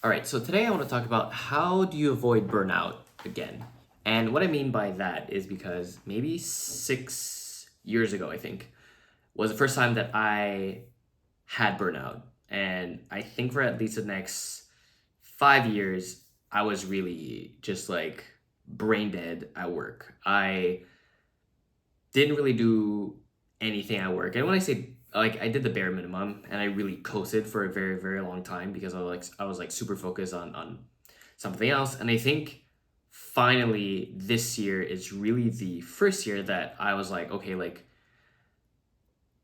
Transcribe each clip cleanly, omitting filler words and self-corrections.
All right, so today I want to talk about how do you avoid burnout again. And what I mean by that is because maybe 6 years ago, I think, was the first time that I had burnout. And I think for at least the next 5 years, I was really just like brain dead at work. I didn't really do anything at work. And when I say like I did the bare minimum and I really coasted for a very, very long time because I was like super focused on something else. And I think finally this year is really the first year that I was like, okay, like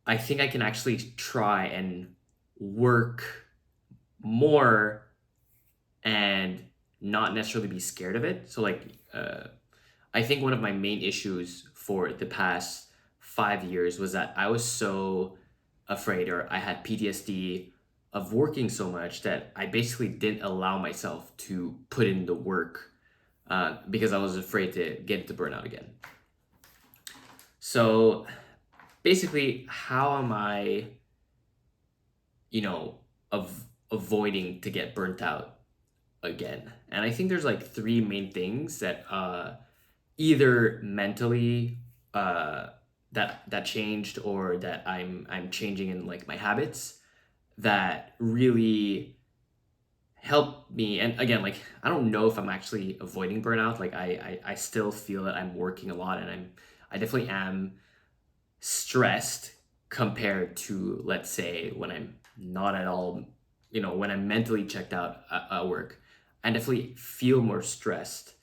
I think I can actually try and work more and not necessarily be scared of it. So like I think one of my main issues for the past 5 years was that I was so afraid, or I had PTSD of working so much that I basically didn't allow myself to put in the work because I was afraid to get into burnout again. So basically, how am I, you know, avoiding to get burnt out again? And I think there's like three main things that either mentally that changed, or that I'm changing in like my habits that really help me. And again, like I don't know if I'm actually avoiding burnout. Like I still feel that I'm working a lot, and I definitely am stressed compared to, let's say, when I'm not at all, when I'm mentally checked out at work. I definitely feel more stressed,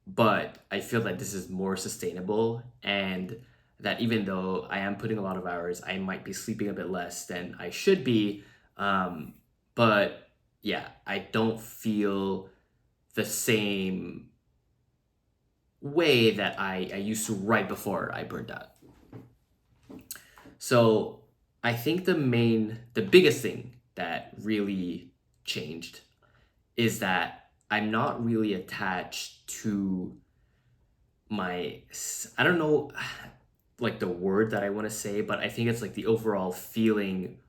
but I feel that this is more sustainable, and that even though I am putting a lot of hours, I might be sleeping a bit less than I should be. Um, but yeah, I don't feel the same way that I used to right before I burned out. So I think the biggest thing that really changed is that I'm not really attached to I don't know like the word that I want to say, but I think it's like the overall feeling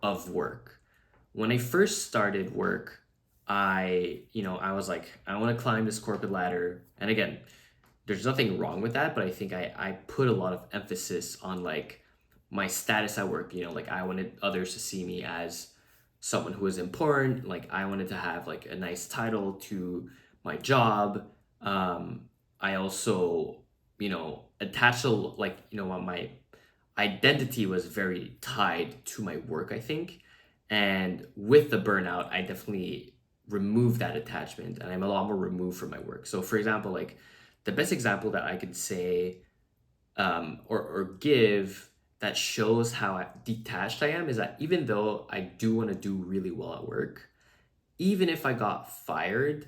of work. When I first started work, I was like, I want to climb this corporate ladder. And again, there's nothing wrong with that, but I think I put a lot of emphasis on like my status at work. Like I wanted others to see me as someone who was important. Like I wanted to have like a nice title to my job. I also, attached to like, my identity was very tied to my work, I think. And with the burnout, I definitely removed that attachment, and I'm a lot more removed from my work. So, for example, like the best example that I could say or give that shows how detached I am is that even though I do want to do really well at work, even if I got fired,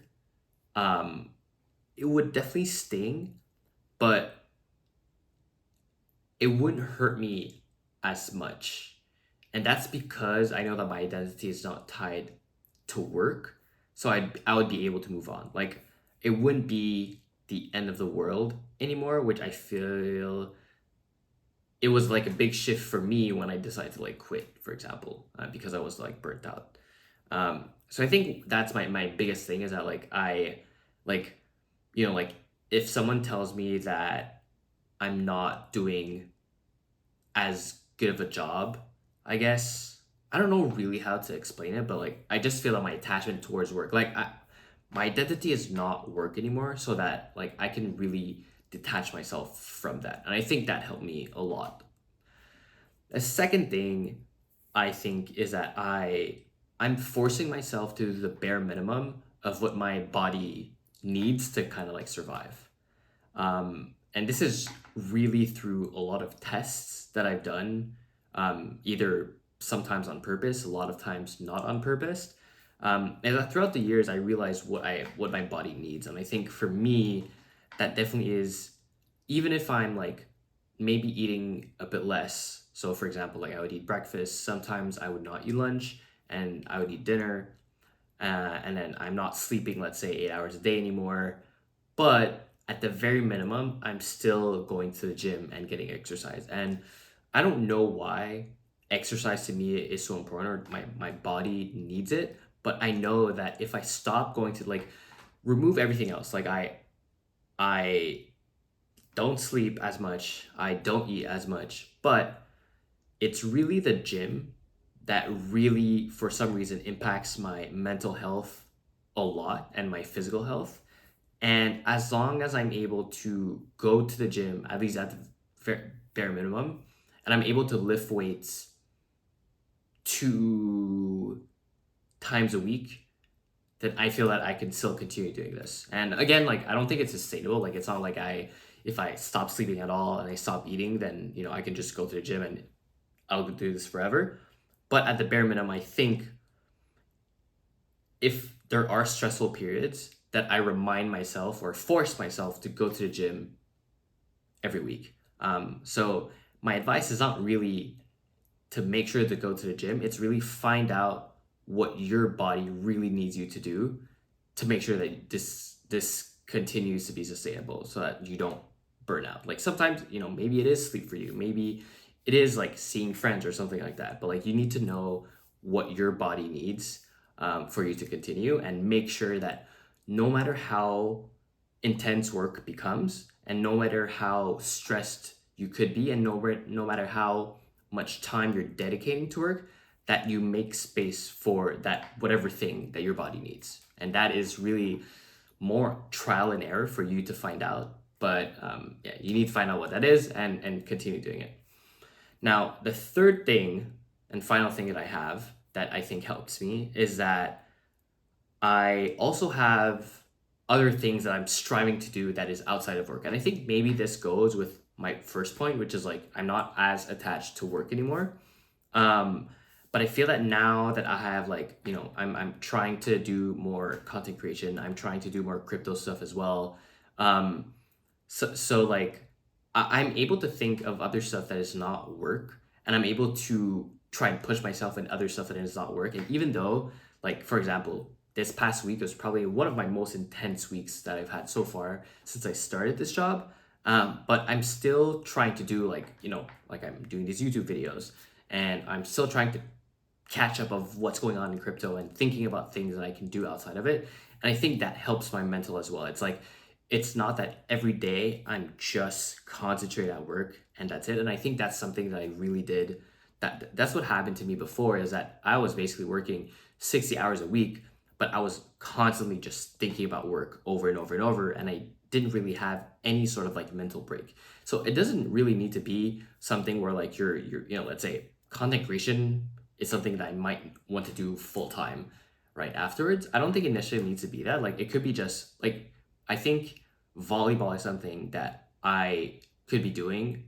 um, it would definitely sting, but it wouldn't hurt me as much. And that's because I know that my identity is not tied to work. So I would be able to move on. Like it wouldn't be the end of the world anymore, which I feel it was like a big shift for me when I decided to like quit, for example, because I was like burnt out. So I think that's my biggest thing is that like like, like if someone tells me that I'm not doing as good of a job, I guess. I don't know really how to explain it, but like I just feel that my attachment towards work, like my identity is not work anymore, so that like I can really detach myself from that, and I think that helped me a lot. The second thing I think is that I'm forcing myself to do the bare minimum of what my body needs to kind of like survive. And this is really through a lot of tests that I've done, either sometimes on purpose, a lot of times not on purpose. And that throughout the years, I realized what my body needs, and I think for me, that definitely is, even if I'm like maybe eating a bit less. So, for example, like I would eat breakfast. Sometimes I would not eat lunch, and I would eat dinner, and then I'm not sleeping, let's say, 8 hours a day anymore. But at the very minimum, I'm still going to the gym and getting exercise. And I don't know why exercise to me is so important, or my body needs it. but I know that if I stop going to like remove everything else, like I don't sleep as much, I don't eat as much, but it's really the gym that really, for some reason, impacts my mental health a lot and my physical health. And as long as I'm able to go to the gym, at least at the bare minimum, and I'm able to lift weights 2 times a week, then I feel that I can still continue doing this. And again, like I don't think it's sustainable. Like it's not like if I stop sleeping at all and I stop eating, then I can just go to the gym and I'll do this forever. But at the bare minimum, I think if there are stressful periods, that I remind myself or force myself to go to the gym every week. So my advice is not really to make sure to go to the gym. It's really find out what your body really needs you to do to make sure that this continues to be sustainable, so that you don't burn out. Like sometimes, maybe it is sleep for you. Maybe it is like seeing friends or something like that. But like you need to know what your body needs for you to continue, and make sure that no matter how intense work becomes, and no matter how stressed you could be, and no matter how much time you're dedicating to work, that you make space for that whatever thing that your body needs. And that is really more trial and error for you to find out. But yeah, you need to find out what that is, and continue doing it. Now, the third thing and final thing that I have that I think helps me is that I also have other things that I'm striving to do that is outside of work. And I think maybe this goes with my first point, which is like I'm not as attached to work anymore. Um, but I feel that now that I have like, I'm trying to do more content creation. I'm trying to do more crypto stuff as well. So like I'm able to think of other stuff that is not work, and I'm able to try and push myself in other stuff that is not work. And even though, like for example, this past week was probably one of my most intense weeks that I've had so far since I started this job. But I'm still trying to do like, like I'm doing these YouTube videos, and I'm still trying to catch up of what's going on in crypto and thinking about things that I can do outside of it. And I think that helps my mental as well. It's like, it's not that every day I'm just concentrated at work and that's it. And I think that's something that I really did. That's what happened to me before, is that I was basically working 60 hours a week, but I was constantly just thinking about work over and over and over. And I didn't really have any sort of like mental break. So it doesn't really need to be something where like you're let's say content creation is something that I might want to do full time right afterwards. I don't think it necessarily needs to be that. Like it could be just like, I think volleyball is something that I could be doing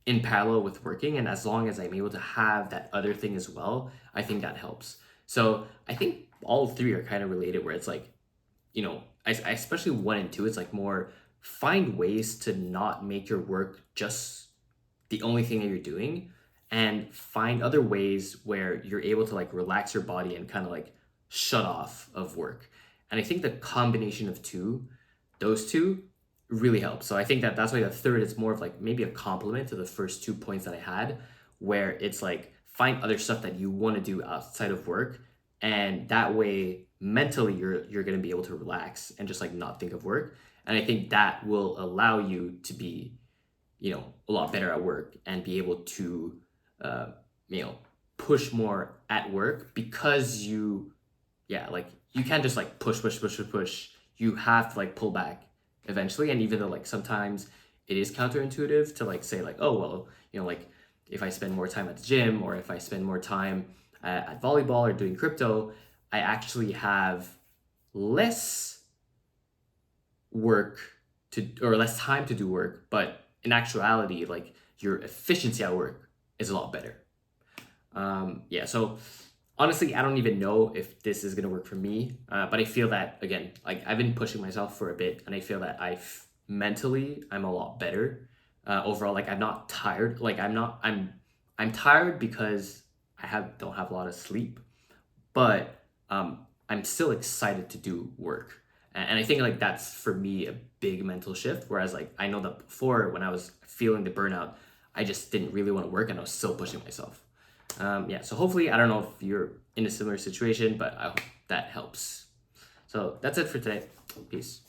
in parallel with working. And as long as I'm able to have that other thing as well, I think that helps. So I think all three are kind of related, where it's like, I especially 1 and 2, it's like more find ways to not make your work just the only thing that you're doing, and find other ways where you're able to like relax your body and kind of like shut off of work. And I think the combination of those two really helps. So I think that that's why the third is more of like maybe a complement to the first 2 points that I had, where it's like find other stuff that you want to do outside of work, and that way mentally you're going to be able to relax and just like not think of work. And I think that will allow you to be a lot better at work and be able to uh, push more at work, because like you can't just like push. You have to like pull back eventually. And even though like sometimes it is counterintuitive to like say like, oh well, like if I spend more time at the gym, or if I spend more time at volleyball or doing crypto, I actually have less work or less time to do work. But in actuality, like your efficiency at work is a lot better. Yeah, so honestly, I don't even know if this is gonna work for me, but I feel that again, like I've been pushing myself for a bit, and I feel that mentally I'm a lot better overall. Like I'm not tired. Like I'm tired because don't have a lot of sleep, but I'm still excited to do work. And I think like that's for me a big mental shift. Whereas like I know that before, when I was feeling the burnout, I just didn't really want to work, and I was still pushing myself. Yeah, so hopefully, I don't know if you're in a similar situation, but I hope that helps. So that's it for today. Peace.